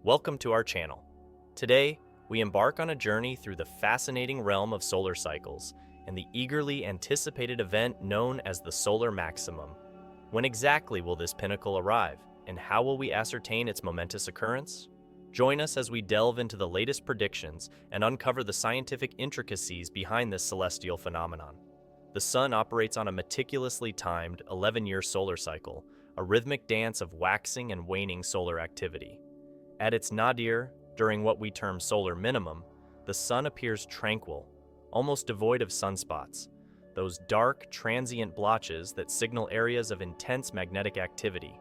Welcome to our channel. Today, we embark on a journey through the fascinating realm of solar cycles and the eagerly anticipated event known as the solar maximum. When exactly will this pinnacle arrive, and how will we ascertain its momentous occurrence? Join us as we delve into the latest predictions and uncover the scientific intricacies behind this celestial phenomenon. The Sun operates on a meticulously timed 11-year solar cycle, a rhythmic dance of waxing and waning solar activity. At its nadir, during what we term solar minimum, the Sun appears tranquil, almost devoid of sunspots, those dark, transient blotches that signal areas of intense magnetic activity.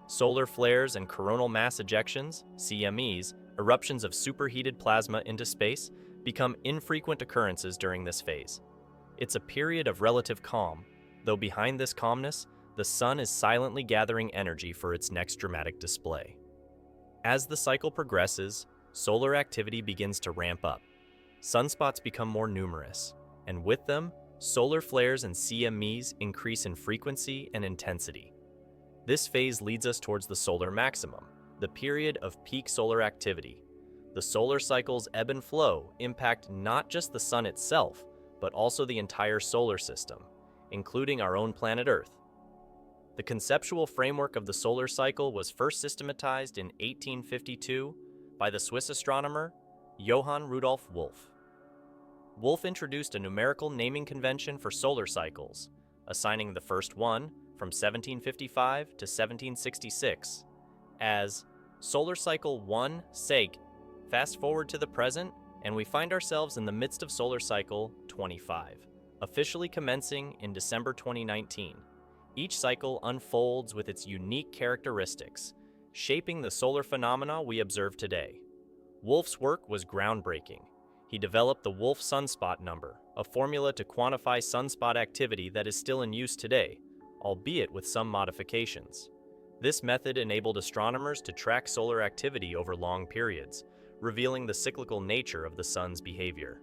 Solar flares and coronal mass ejections, CMEs, eruptions of superheated plasma into space, become infrequent occurrences during this phase. It's a period of relative calm, though behind this calmness, the Sun is silently gathering energy for its next dramatic display. As the cycle progresses, solar activity begins to ramp up. Sunspots become more numerous, and with them, solar flares and CMEs increase in frequency and intensity. This phase leads us towards the solar maximum, the period of peak solar activity. The solar cycle's ebb and flow impact not just the Sun itself, but also the entire solar system, including our own planet Earth. The conceptual framework of the solar cycle was first systematized in 1852 by the Swiss astronomer Johann Rudolf Wolf. Wolf introduced a numerical naming convention for solar cycles, assigning the first one, from 1755 to 1766, as Solar Cycle 1 Seg. Fast forward to the present, and we find ourselves in the midst of Solar Cycle 25, officially commencing in December 2019. Each cycle unfolds with its unique characteristics, shaping the solar phenomena we observe today. Wolf's work was groundbreaking. He developed the Wolf sunspot number, a formula to quantify sunspot activity that is still in use today, albeit with some modifications. This method enabled astronomers to track solar activity over long periods, revealing the cyclical nature of the Sun's behavior.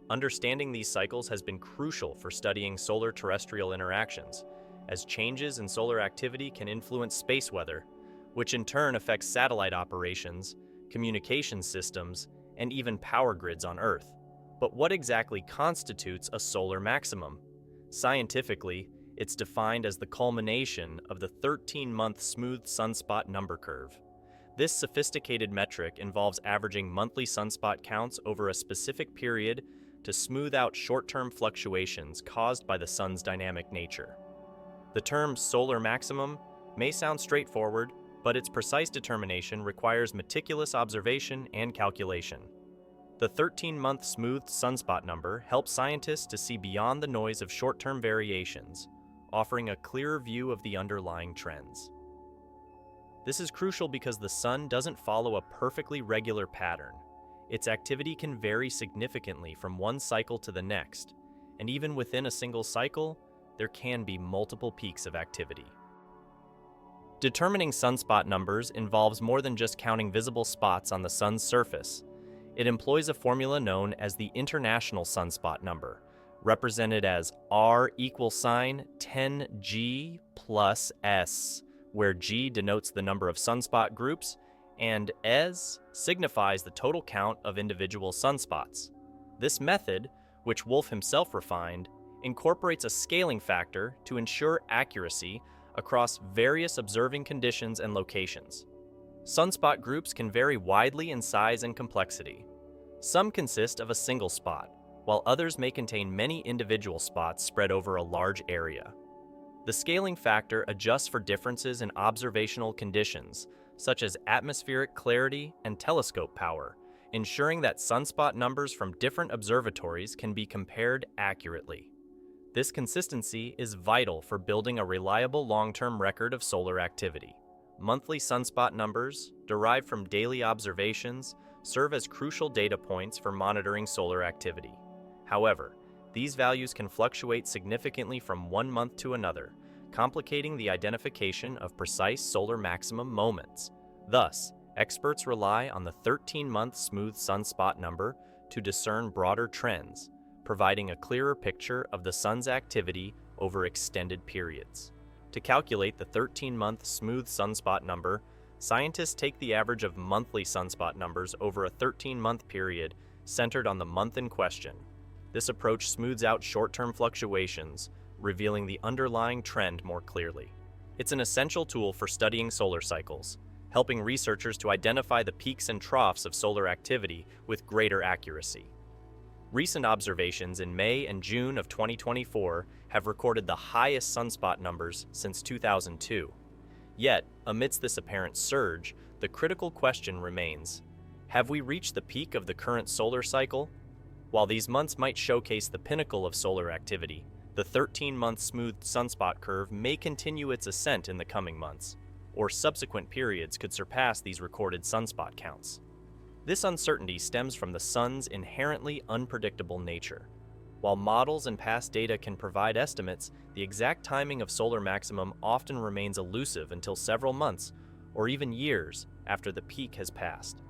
Understanding these cycles has been crucial for studying solar-terrestrial interactions, as changes in solar activity can influence space weather, which in turn affects satellite operations, communication systems, and even power grids on Earth. But what exactly constitutes a solar maximum? Scientifically, it's defined as the culmination of the 13-month smooth sunspot number curve. This sophisticated metric involves averaging monthly sunspot counts over a specific period to smooth out short-term fluctuations caused by the Sun's dynamic nature. The term solar maximum may sound straightforward, but its precise determination requires meticulous observation and calculation. The 13-month smooth sunspot number helps scientists to see beyond the noise of short-term variations, offering a clearer view of the underlying trends. This is crucial because the Sun doesn't follow a perfectly regular pattern. Its activity can vary significantly from one cycle to the next, and even within a single cycle, there can be multiple peaks of activity. Determining sunspot numbers involves more than just counting visible spots on the Sun's surface. It employs a formula known as the International Sunspot Number, represented as R = 10G plus S, where G denotes the number of sunspot groups, and ES signifies the total count of individual sunspots. This method, which Wolf himself refined, incorporates a scaling factor to ensure accuracy across various observing conditions and locations. Sunspot groups can vary widely in size and complexity. Some consist of a single spot, while others may contain many individual spots spread over a large area. The scaling factor adjusts for differences in observational conditions, such as atmospheric clarity and telescope power, ensuring that sunspot numbers from different observatories can be compared accurately. This consistency is vital for building a reliable long-term record of solar activity. Monthly sunspot numbers, derived from daily observations, serve as crucial data points for monitoring solar activity. However, these values can fluctuate significantly from one month to another, complicating the identification of precise solar maximum moments. Thus, experts rely on the 13-month smooth sunspot number to discern broader trends, providing a clearer picture of the Sun's activity over extended periods. To calculate the 13-month smooth sunspot number, Scientists take the average of monthly sunspot numbers over a 13-month period centered on the month in question. This approach smooths out short-term fluctuations, revealing the underlying trend more clearly. It's an essential tool for studying solar cycles, helping researchers to identify the peaks and troughs of solar activity with greater accuracy. Recent observations in May and June of 2024 have recorded the highest sunspot numbers since 2002. Yet, amidst this apparent surge, the critical question remains: have we reached the peak of the current solar cycle? While these months might showcase the pinnacle of solar activity, the 13-month smooth sunspot curve may continue its ascent in the coming months, or subsequent periods could surpass these recorded sunspot counts. This uncertainty stems from the sun's inherently unpredictable nature. While models and past data can provide estimates, the exact timing of solar maximum often remains elusive until several months or even years after the peak has passed.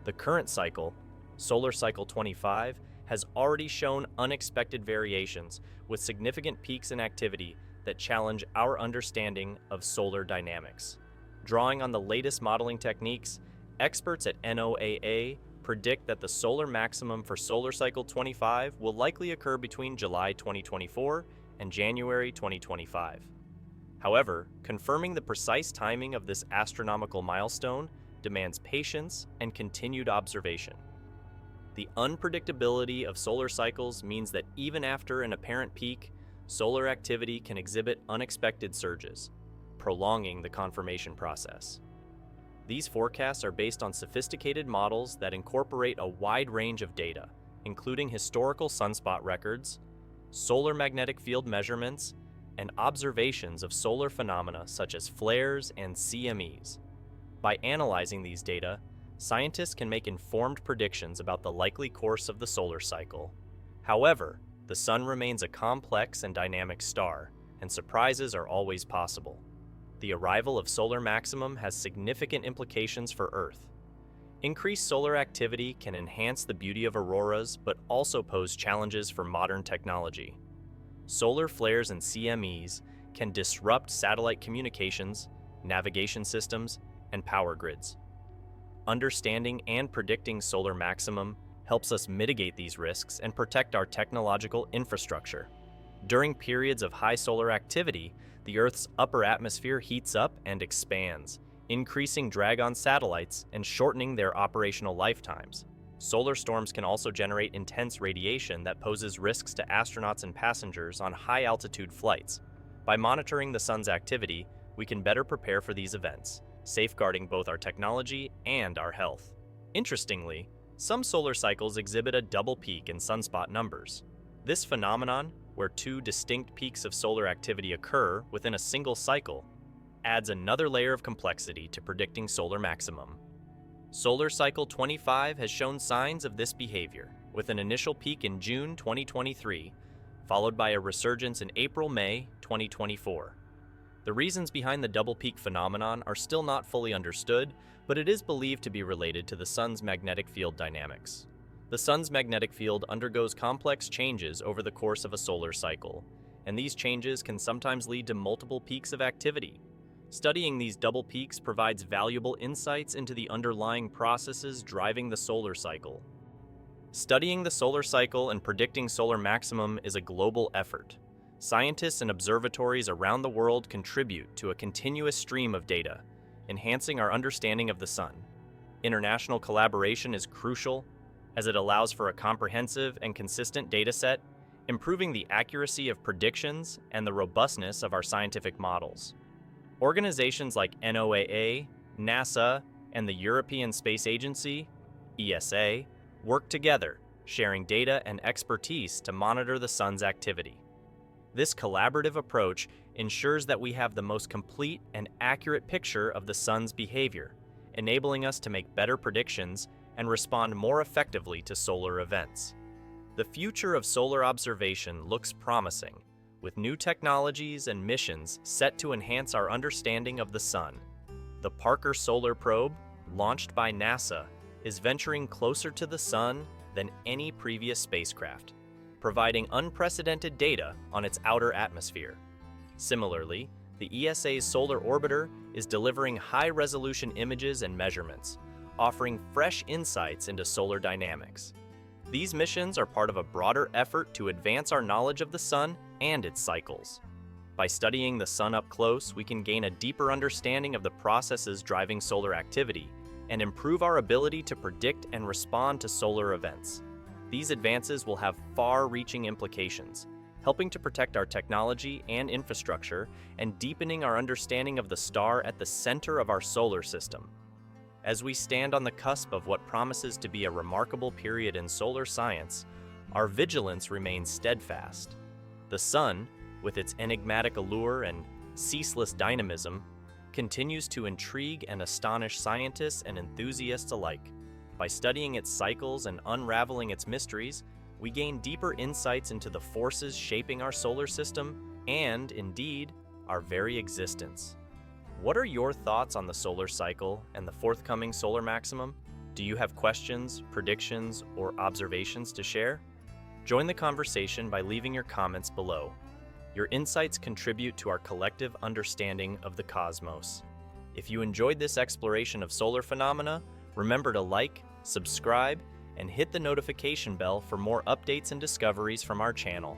The current cycle, Solar Cycle 25, has already shown unexpected variations with significant peaks in activity that challenge our understanding of solar dynamics. Drawing on the latest modeling techniques, experts at NOAA predict that the solar maximum for Solar Cycle 25 will likely occur between July 2024 and January 2025. However, confirming the precise timing of this astronomical milestone demands patience and continued observation. The unpredictability of solar cycles means that even after an apparent peak, solar activity can exhibit unexpected surges, prolonging the confirmation process. These forecasts are based on sophisticated models that incorporate a wide range of data, including historical sunspot records, solar magnetic field measurements, and observations of solar phenomena such as flares and CMEs. By analyzing these data, scientists can make informed predictions about the likely course of the solar cycle. However, the sun remains a complex and dynamic star, and surprises are always possible. The arrival of solar maximum has significant implications for Earth. Increased solar activity can enhance the beauty of auroras, but also pose challenges for modern technology. Solar flares and CMEs can disrupt satellite communications, navigation systems, and power grids. Understanding and predicting solar maximum helps us mitigate these risks and protect our technological infrastructure. During periods of high solar activity, the Earth's upper atmosphere heats up and expands, increasing drag on satellites and shortening their operational lifetimes. Solar storms can also generate intense radiation that poses risks to astronauts and passengers on high-altitude flights. By monitoring the sun's activity, we can better prepare for these events, safeguarding both our technology and our health. Interestingly, some solar cycles exhibit a double peak in sunspot numbers. This phenomenon, where two distinct peaks of solar activity occur within a single cycle, adds another layer of complexity to predicting solar maximum. Solar Cycle 25 has shown signs of this behavior, with an initial peak in June 2023, followed by a resurgence in April-May 2024. The reasons behind the double peak phenomenon are still not fully understood, but it is believed to be related to the sun's magnetic field dynamics. The sun's magnetic field undergoes complex changes over the course of a solar cycle, and these changes can sometimes lead to multiple peaks of activity. Studying these double peaks provides valuable insights into the underlying processes driving the solar cycle. Studying the solar cycle and predicting solar maximum is a global effort. Scientists and observatories around the world contribute to a continuous stream of data, enhancing our understanding of the sun. International collaboration is crucial, as it allows for a comprehensive and consistent data set, improving the accuracy of predictions and the robustness of our scientific models. Organizations like NOAA, NASA, and the European Space Agency, ESA, work together, sharing data and expertise to monitor the sun's activity. This collaborative approach ensures that we have the most complete and accurate picture of the sun's behavior, enabling us to make better predictions and respond more effectively to solar events. The future of solar observation looks promising, with new technologies and missions set to enhance our understanding of the sun. The Parker Solar Probe, launched by NASA, is venturing closer to the sun than any previous spacecraft, providing unprecedented data on its outer atmosphere. Similarly, the ESA's Solar Orbiter is delivering high-resolution images and measurements, offering fresh insights into solar dynamics. These missions are part of a broader effort to advance our knowledge of the sun and its cycles. By studying the sun up close, we can gain a deeper understanding of the processes driving solar activity and improve our ability to predict and respond to solar events. These advances will have far-reaching implications, helping to protect our technology and infrastructure and deepening our understanding of the star at the center of our solar system. As we stand on the cusp of what promises to be a remarkable period in solar science, our vigilance remains steadfast. The sun, with its enigmatic allure and ceaseless dynamism, continues to intrigue and astonish scientists and enthusiasts alike. By studying its cycles and unraveling its mysteries, we gain deeper insights into the forces shaping our solar system and, indeed, our very existence. What are your thoughts on the solar cycle and the forthcoming solar maximum? Do you have questions, predictions, or observations to share? Join the conversation by leaving your comments below. Your insights contribute to our collective understanding of the cosmos. If you enjoyed this exploration of solar phenomena, remember to like, subscribe, and hit the notification bell for more updates and discoveries from our channel.